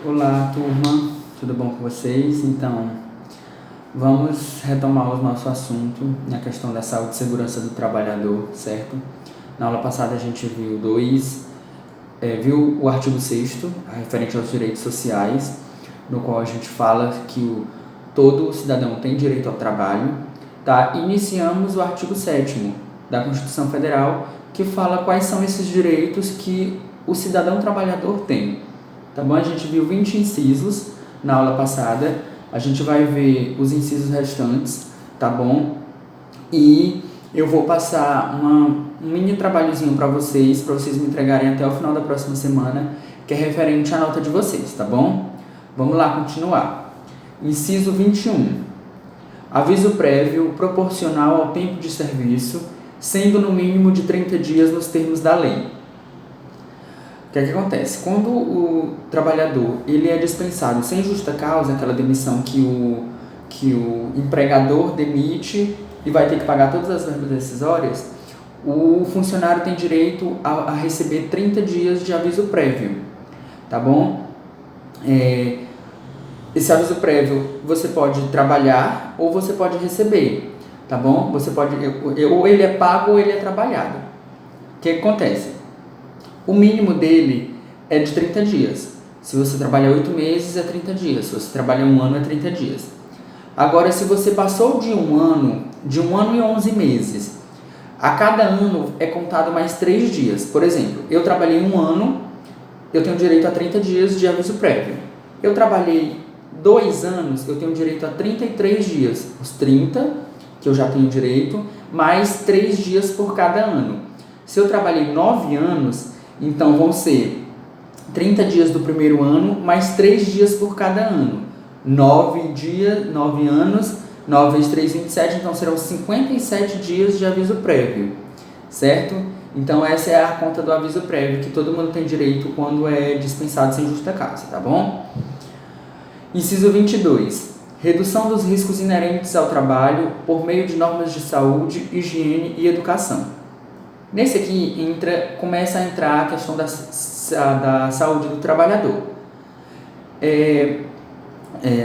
Olá, turma, tudo bom com vocês? Então, vamos retomar o nosso assunto na questão da saúde e segurança do trabalhador, certo? Na aula passada a gente viu o artigo 6º, referente aos direitos sociais, no qual a gente fala que todo cidadão tem direito ao trabalho, tá? Iniciamos o artigo 7º da Constituição Federal, que fala quais são esses direitos que o cidadão trabalhador tem. Tá bom? A gente viu 20 incisos na aula passada, a gente vai ver os incisos restantes, tá bom? E eu vou passar um mini trabalhozinho para vocês me entregarem até o final da próxima semana, que é referente à nota de vocês, tá bom? Vamos lá continuar. Inciso 21. Aviso prévio proporcional ao tempo de serviço, sendo no mínimo de 30 dias nos termos da lei. O que é que acontece? Quando o trabalhador ele é dispensado sem justa causa, aquela demissão que o empregador demite e vai ter que pagar todas as verbas decisórias, o funcionário tem direito a receber 30 dias de aviso prévio, tá bom? Esse aviso prévio você pode trabalhar ou você pode receber, tá bom? Você pode, ou ele é pago ou ele é trabalhado. O que acontece? O mínimo dele é de 30 dias. Se você trabalha 8 meses, é 30 dias. Se você trabalha 1 ano, é 30 dias. Agora, se você passou de 1 ano e 11 meses, a cada ano é contado mais 3 dias. Por exemplo, eu trabalhei 1 ano, eu tenho direito a 30 dias de aviso prévio. Eu trabalhei 2 anos, eu tenho direito a 33 dias. Os 30, que eu já tenho direito, mais 3 dias por cada ano. Se eu trabalhei 9 anos, então vão ser 30 dias do primeiro ano, mais 3 dias por cada ano. 9 anos, 9 vezes 3, 27, então serão 57 dias de aviso prévio, certo? Então essa é a conta do aviso prévio, que todo mundo tem direito quando é dispensado sem justa causa, tá bom? Inciso 22. Redução dos riscos inerentes ao trabalho por meio de normas de saúde, higiene e educação. Nesse aqui começa a entrar a questão da saúde do trabalhador.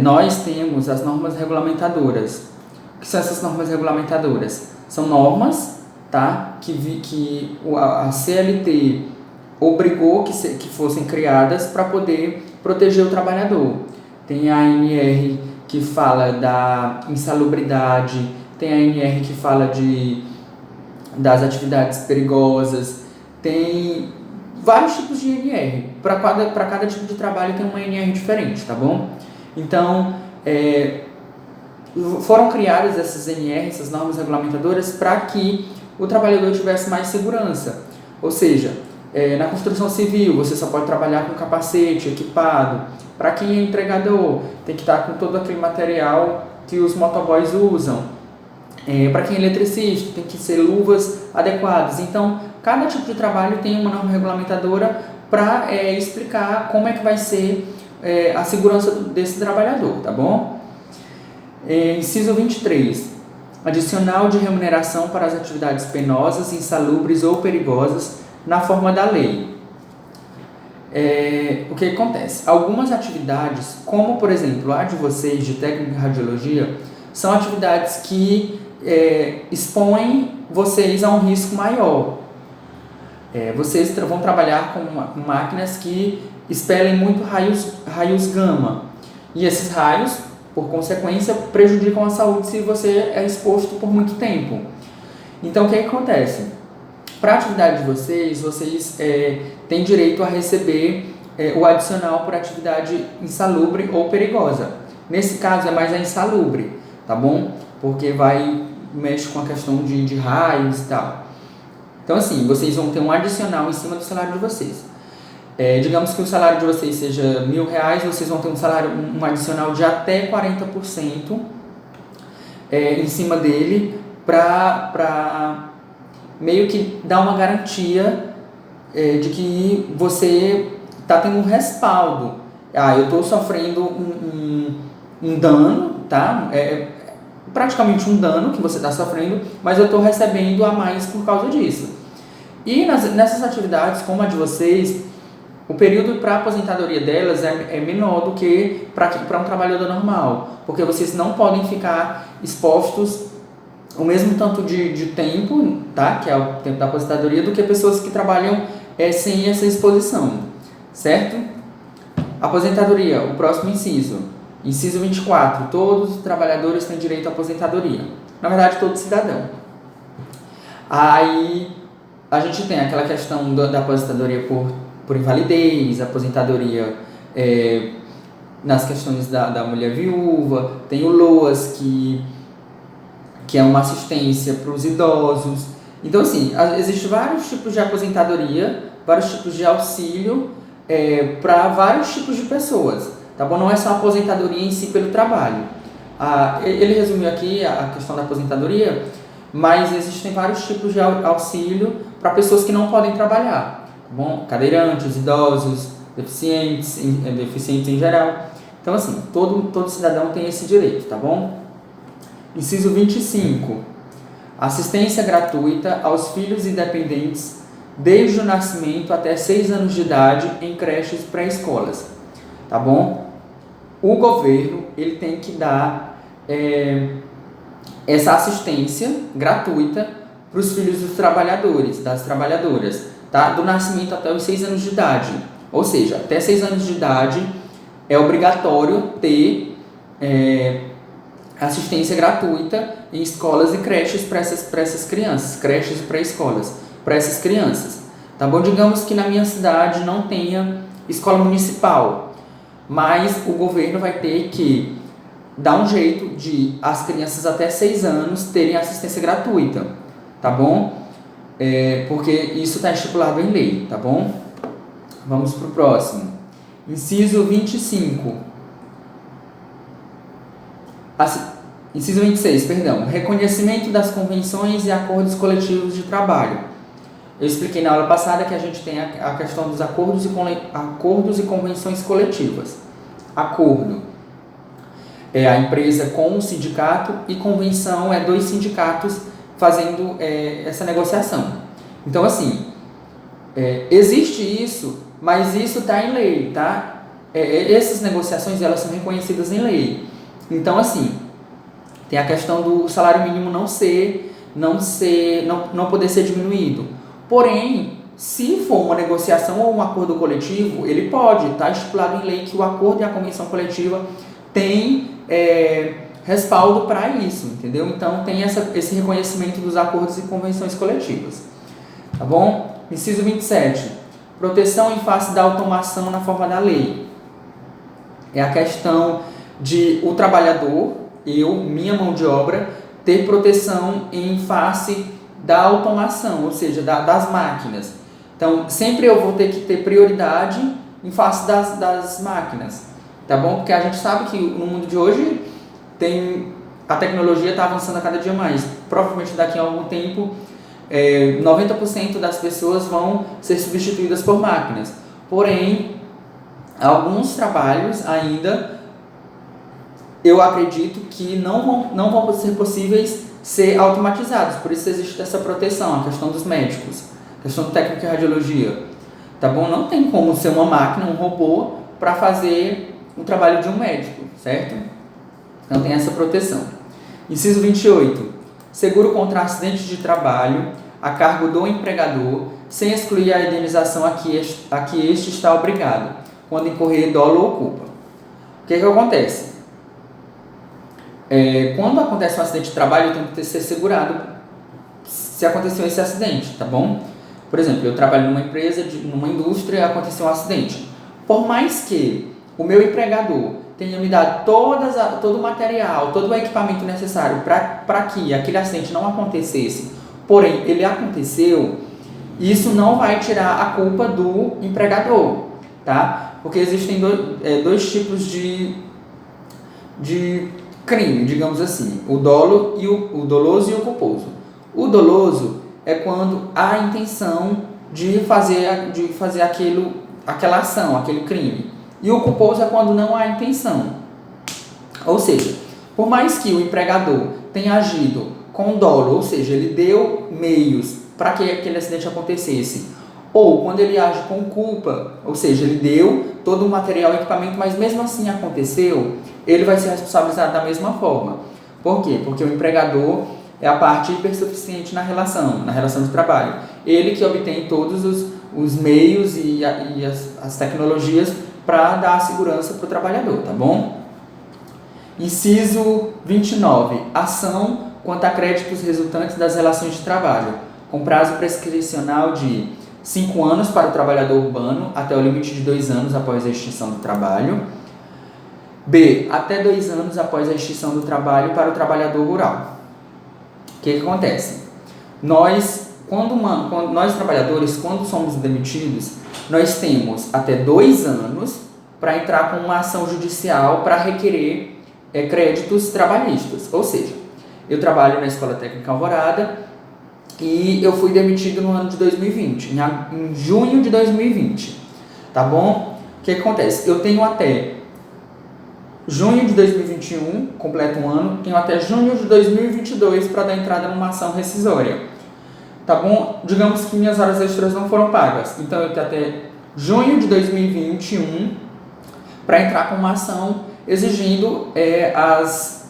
Nós temos as normas regulamentadoras. O que são essas normas regulamentadoras? São normas, tá, que a CLT obrigou que fossem criadas para poder proteger o trabalhador. Tem a ANR que fala da insalubridade, tem a ANR que fala das atividades perigosas, tem vários tipos de INR. Para cada tipo de trabalho tem uma INR diferente, tá bom? Então, foram criadas essas INR, essas normas regulamentadoras, para que o trabalhador tivesse mais segurança. Ou seja, na construção civil, você só pode trabalhar com capacete equipado. Para quem é entregador, tem que estar com todo aquele material que os motoboys usam. Para quem é eletricista, tem que ser luvas adequadas. Então, cada tipo de trabalho tem uma norma regulamentadora para explicar como é que vai ser a segurança desse trabalhador, tá bom? Inciso 23. Adicional de remuneração para as atividades penosas, insalubres ou perigosas na forma da lei. O que acontece? Algumas atividades, como por exemplo a de vocês de técnica em radiologia, são atividades que expõem vocês a um risco maior. Vocês vão trabalhar com máquinas que expelem muito raios gama. E esses raios, por consequência, prejudicam a saúde se você é exposto por muito tempo. Então, o que acontece? Para a atividade de vocês têm direito a receber o adicional por atividade insalubre ou perigosa. Nesse caso, é mais a insalubre, tá bom? Porque mexe com a questão de raios e tal. Então, assim, vocês vão ter um adicional em cima do salário de vocês. Digamos que o salário de vocês seja R$1.000, vocês vão ter um adicional de até 40% em cima dele para meio que dar uma garantia de que você está tendo um respaldo. Eu estou sofrendo um dano, tá? Praticamente um dano que você está sofrendo, mas eu estou recebendo a mais por causa disso. E nessas atividades, como a de vocês, o período para aposentadoria delas é menor do que para um trabalhador normal, porque vocês não podem ficar expostos o mesmo tanto de tempo, tá? Que é o tempo da aposentadoria, do que pessoas que trabalham sem essa exposição, certo? Aposentadoria, o próximo inciso. Inciso 24. Todos os trabalhadores têm direito à aposentadoria. Na verdade, todo cidadão. Aí, a gente tem aquela questão da aposentadoria por invalidez, aposentadoria nas questões da mulher viúva, tem o LOAS, que é uma assistência para os idosos. Então, assim, existem vários tipos de aposentadoria, vários tipos de auxílio para vários tipos de pessoas, tá bom? Não é só a aposentadoria em si pelo trabalho. Ele resumiu aqui a questão da aposentadoria, mas existem vários tipos de auxílio para pessoas que não podem trabalhar, tá bom? Cadeirantes, idosos, deficientes em geral. Então, assim, todo cidadão tem esse direito, tá bom? Inciso 25. Assistência gratuita aos filhos e dependentes desde o nascimento até 6 anos de idade em creches pré-escolas, tá bom? O governo ele tem que dar essa assistência gratuita para os filhos dos trabalhadores, das trabalhadoras, tá? Do nascimento até os 6 anos de idade. Ou seja, até 6 anos de idade é obrigatório ter assistência gratuita em escolas e creches para essas crianças, creches e pré-escolas, para essas crianças, tá bom? Digamos que na minha cidade não tenha escola municipal, mas o governo vai ter que dar um jeito de as crianças até 6 anos terem assistência gratuita, tá bom? Porque isso está estipulado em lei, tá bom? Vamos para o próximo. Inciso 25. Inciso 26, perdão. Reconhecimento das convenções e acordos coletivos de trabalho. Eu expliquei na aula passada que a gente tem a questão dos acordos e convenções coletivas. Acordo é a empresa com o sindicato e convenção é 2 sindicatos fazendo essa negociação. Então, assim, existe isso, mas isso está em lei, tá? Essas negociações, elas são reconhecidas em lei. Então, assim, tem a questão do salário mínimo não poder ser diminuído. Porém, se for uma negociação ou um acordo coletivo, ele pode, está estipulado em lei que o acordo e a convenção coletiva tem respaldo para isso, entendeu? Então, tem esse reconhecimento dos acordos e convenções coletivas. Tá bom? Inciso 27. Proteção em face da automação na forma da lei. É a questão de o trabalhador, minha mão de obra, ter proteção em face da automação, ou seja, das máquinas. Então, sempre eu vou ter que ter prioridade em face das máquinas, tá bom? Porque a gente sabe que no mundo de hoje a tecnologia está avançando a cada dia mais. Provavelmente daqui a algum tempo, 90% das pessoas vão ser substituídas por máquinas. Porém, alguns trabalhos ainda eu acredito que não vão ser possíveis ser automatizados. Por isso existe essa proteção, a questão dos médicos, a questão do técnico de radiologia. Tá bom? Não tem como ser uma máquina, um robô, para fazer o trabalho de um médico, certo? Então tem essa proteção. Inciso 28. Seguro contra acidente de trabalho a cargo do empregador, sem excluir a indenização a que este está obrigado, quando incorrer dolo ou culpa. O que acontece? Quando acontece um acidente de trabalho, eu tenho que ser segurado se aconteceu esse acidente, tá bom? Por exemplo, eu trabalho numa empresa, numa indústria, aconteceu um acidente. Por mais que o meu empregador tenha me dado todo o material, todo o equipamento necessário para que aquele acidente não acontecesse, porém, ele aconteceu, isso não vai tirar a culpa do empregador, tá? Porque existem dois tipos de crime, digamos assim, o doloso e o culposo. O doloso é quando há a intenção de fazer aquela ação, aquele crime. E o culposo é quando não há intenção. Ou seja, por mais que o empregador tenha agido com dolo, ou seja, ele deu meios para que aquele acidente acontecesse, Ou quando ele age com culpa, ou seja, ele deu todo o material e equipamento, mas mesmo assim aconteceu, ele vai ser responsabilizado da mesma forma. Por quê? Porque o empregador é a parte hipersuficiente na relação de trabalho. Ele que obtém todos os meios e as tecnologias para dar segurança para o trabalhador, tá bom? Inciso 29. Ação quanto a créditos resultantes das relações de trabalho, com prazo prescricional de 5 anos para o trabalhador urbano, até o limite de 2 anos após a extinção do trabalho. B. Até 2 anos após a extinção do trabalho para o trabalhador rural. O que acontece? Nós trabalhadores, quando somos demitidos, nós temos até 2 anos para entrar com uma ação judicial para requerer créditos trabalhistas. Ou seja, eu trabalho na Escola Técnica Alvorada e eu fui demitido no ano de 2020, em junho de 2020, tá bom? O que acontece? Eu tenho até junho de 2021, completo um ano, tenho até junho de 2022 para dar entrada numa ação rescisória, tá bom? Digamos que minhas horas extras não foram pagas, então eu tenho até junho de 2021 para entrar com uma ação exigindo as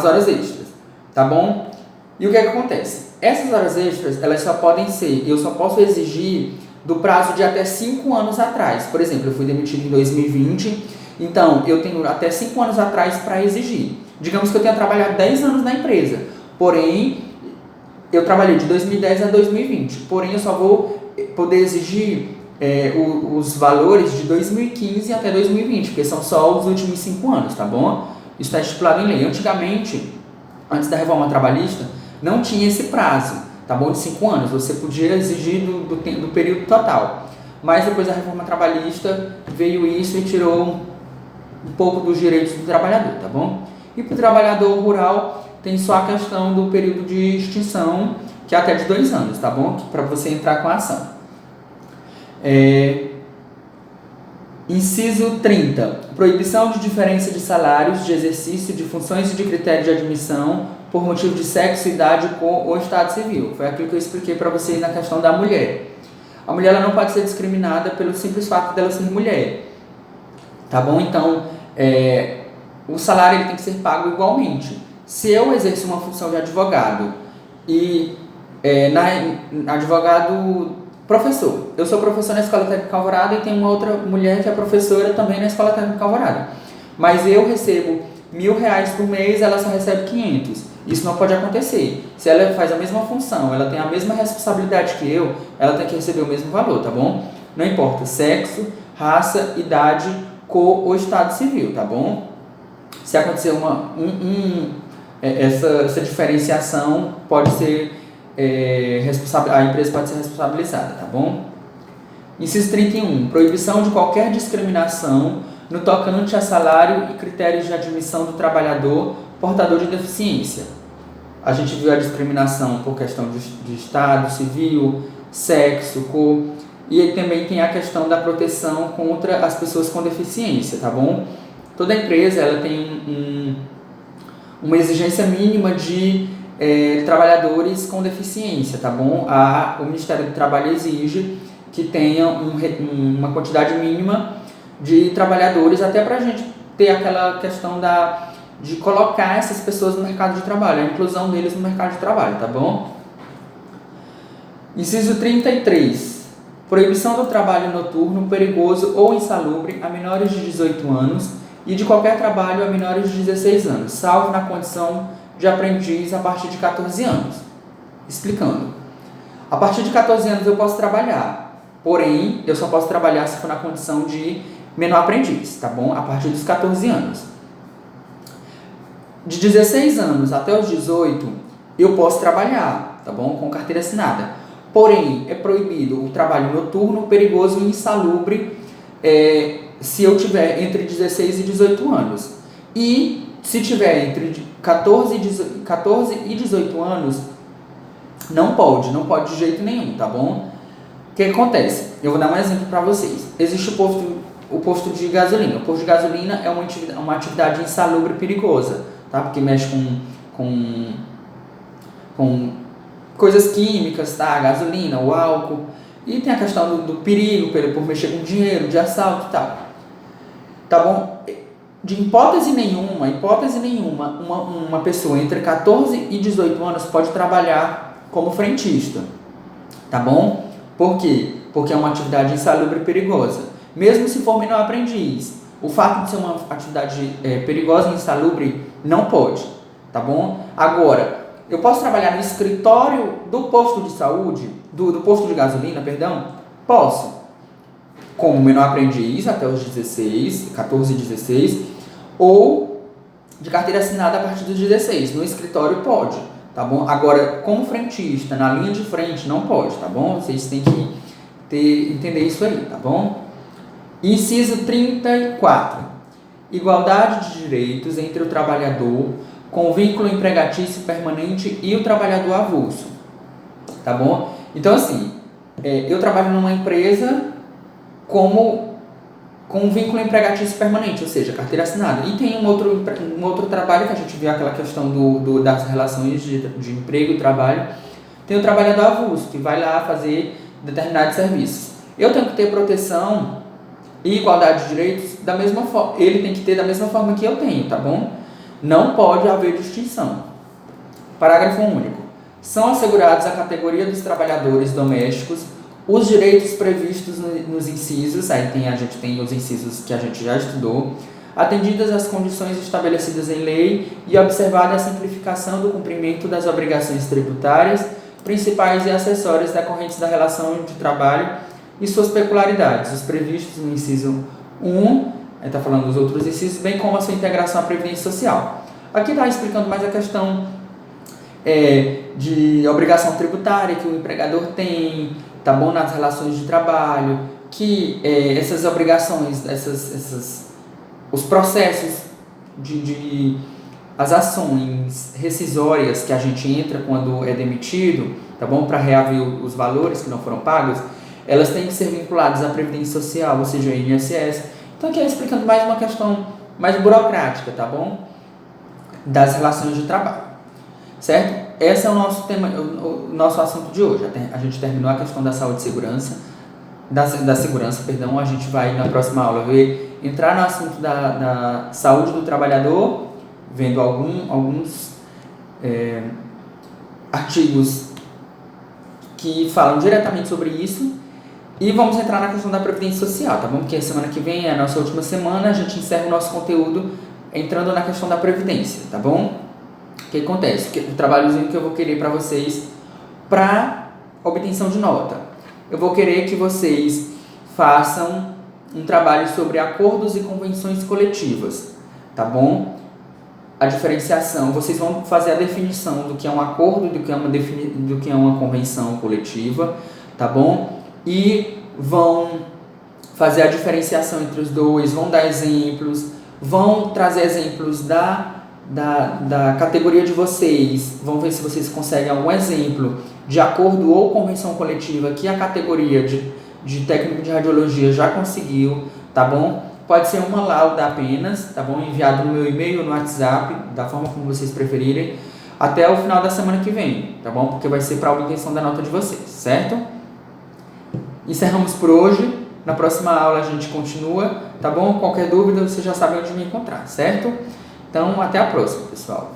horas extras, tá bom? E o que acontece? Essas horas extras, elas só podem ser, eu só posso exigir do prazo de até 5 anos atrás. Por exemplo, eu fui demitido em 2020, então eu tenho até 5 anos atrás para exigir. Digamos que eu tenha trabalhado 10 anos na empresa, porém, eu trabalhei de 2010 a 2020, porém eu só vou poder exigir os valores de 2015 até 2020, porque são só os últimos 5 anos, tá bom? Isso está estipulado em lei. Antigamente, antes da reforma trabalhista, não tinha esse prazo, tá bom? De 5 anos, você podia exigir do período total. Mas depois da reforma trabalhista, veio isso e tirou um pouco dos direitos do trabalhador, tá bom? E para o trabalhador rural, tem só a questão do período de extinção, que é até de 2 anos, tá bom? Para você entrar com a ação. Inciso 30. Proibição de diferença de salários, de exercício de funções e de critérios de admissão por motivo de sexo, idade ou estado civil. Foi aquilo que eu expliquei para vocês na questão da mulher. A mulher ela não pode ser discriminada pelo simples fato dela ser mulher, tá bom? Então, o salário ele tem que ser pago igualmente. Se eu exerço uma função de advogado e advogado professor, eu sou professor na Escola Técnica Alvorada e tem uma outra mulher que é professora também na Escola Técnica Alvorada, mas eu recebo R$1.000 por mês, ela só recebe 500. Isso não pode acontecer. Se ela faz a mesma função, ela tem a mesma responsabilidade que eu, ela tem que receber o mesmo valor, tá bom? Não importa sexo, raça, idade, cor ou estado civil, tá bom? Se acontecer essa diferenciação, pode ser a empresa pode ser responsabilizada, tá bom? Inciso 31. Proibição de qualquer discriminação no tocante a salário e critérios de admissão do trabalhador portador de deficiência. A gente viu a discriminação por questão de estado civil, sexo, cor, e aí também tem a questão da proteção contra as pessoas com deficiência, tá bom? Toda empresa ela tem uma exigência mínima de trabalhadores com deficiência, tá bom? O Ministério do Trabalho exige que tenha uma quantidade mínima de trabalhadores, até para a gente ter aquela questão de colocar essas pessoas no mercado de trabalho, a inclusão deles no mercado de trabalho, tá bom? Inciso 33. Proibição do trabalho noturno, perigoso ou insalubre a menores de 18 anos e de qualquer trabalho a menores de 16 anos, salvo na condição de aprendiz a partir de 14 anos. Explicando. A partir de 14 anos eu posso trabalhar, porém, eu só posso trabalhar se for na condição de menor aprendiz, tá bom? A partir dos 14 anos. De 16 anos até os 18, eu posso trabalhar, tá bom? Com carteira assinada. Porém, é proibido o trabalho noturno, perigoso e insalubre se eu tiver entre 16 e 18 anos. E se tiver entre 14 e 18 anos, não pode de jeito nenhum, tá bom? O que acontece? Eu vou dar um exemplo para vocês. Existe o posto de gasolina. O posto de gasolina é uma atividade insalubre e perigosa, tá? Porque mexe com coisas químicas, tá? A gasolina, o álcool. E tem a questão do perigo, por mexer com dinheiro, de assalto e tal. Tá bom? De hipótese nenhuma, uma pessoa entre 14 e 18 anos pode trabalhar como frentista. Tá bom? Por quê? Porque é uma atividade insalubre e perigosa. Mesmo se for menor aprendiz, o fato de ser uma atividade perigosa e insalubre não pode. Tá bom? Agora, eu posso trabalhar no escritório do posto de saúde, do posto de gasolina, perdão? Posso. Como menor aprendiz até os 14 e 16, ou de carteira assinada a partir dos 16. No escritório pode, tá bom? Agora, como frentista, na linha de frente, não pode, tá bom? Vocês têm que entender isso aí, tá bom? Inciso 34. Igualdade de direitos entre o trabalhador com vínculo empregatício permanente e o trabalhador avulso, tá bom? Então, assim, eu trabalho numa empresa com um vínculo empregatício permanente, ou seja, carteira assinada. E tem um outro trabalho que a gente viu aquela questão das relações de emprego e trabalho. Tem o trabalhador avulso, que vai lá fazer determinados serviços. Eu tenho que ter proteção e igualdade de direitos da mesma forma. Ele tem que ter da mesma forma que eu tenho, tá bom? Não pode haver distinção. Parágrafo único. São assegurados à categoria dos trabalhadores domésticos os direitos previstos nos incisos, a gente tem os incisos que a gente já estudou, atendidas as condições estabelecidas em lei e observada a simplificação do cumprimento das obrigações tributárias, principais e acessórias decorrentes da relação de trabalho e suas peculiaridades, os previstos no inciso 1, está falando dos outros incisos, bem como a sua integração à Previdência Social. Aqui está explicando mais a questão de obrigação tributária que o empregador tem, tá bom, nas relações de trabalho, que essas obrigações, os processos as ações rescisórias que a gente entra quando é demitido, tá bom, para reaver os valores que não foram pagos, elas têm que ser vinculadas à Previdência Social, ou seja, ao INSS. Então aqui é explicando mais uma questão mais burocrática, tá bom, das relações de trabalho, certo? Esse é o nosso tema, o nosso assunto de hoje. A gente terminou a questão da saúde e segurança, da segurança, perdão. A gente vai na próxima aula entrar no assunto da saúde do trabalhador, vendo alguns artigos que falam diretamente sobre isso, e vamos entrar na questão da Previdência Social, tá bom? Porque a semana que vem é a nossa última semana, a gente encerra o nosso conteúdo entrando na questão da Previdência, tá bom? O que acontece? O trabalhozinho que eu vou querer para vocês para obtenção de nota. Eu vou querer que vocês façam um trabalho sobre acordos e convenções coletivas, tá bom? A diferenciação, vocês vão fazer a definição do que é um acordo, do que é uma convenção coletiva, tá bom? E vão fazer a diferenciação entre os dois, vão dar exemplos, vão trazer exemplos da categoria de vocês, vão ver se vocês conseguem algum exemplo de acordo ou convenção coletiva que a categoria de técnico de radiologia já conseguiu, tá bom? Pode ser uma lauda apenas, tá bom? Enviado no meu e-mail, no WhatsApp, da forma como vocês preferirem, até o final da semana que vem, tá bom? Porque vai ser para a obtenção da nota de vocês, certo? Encerramos por hoje. Na próxima aula a gente continua, tá bom? Qualquer dúvida você já sabe onde me encontrar, certo? Então, até a próxima, pessoal.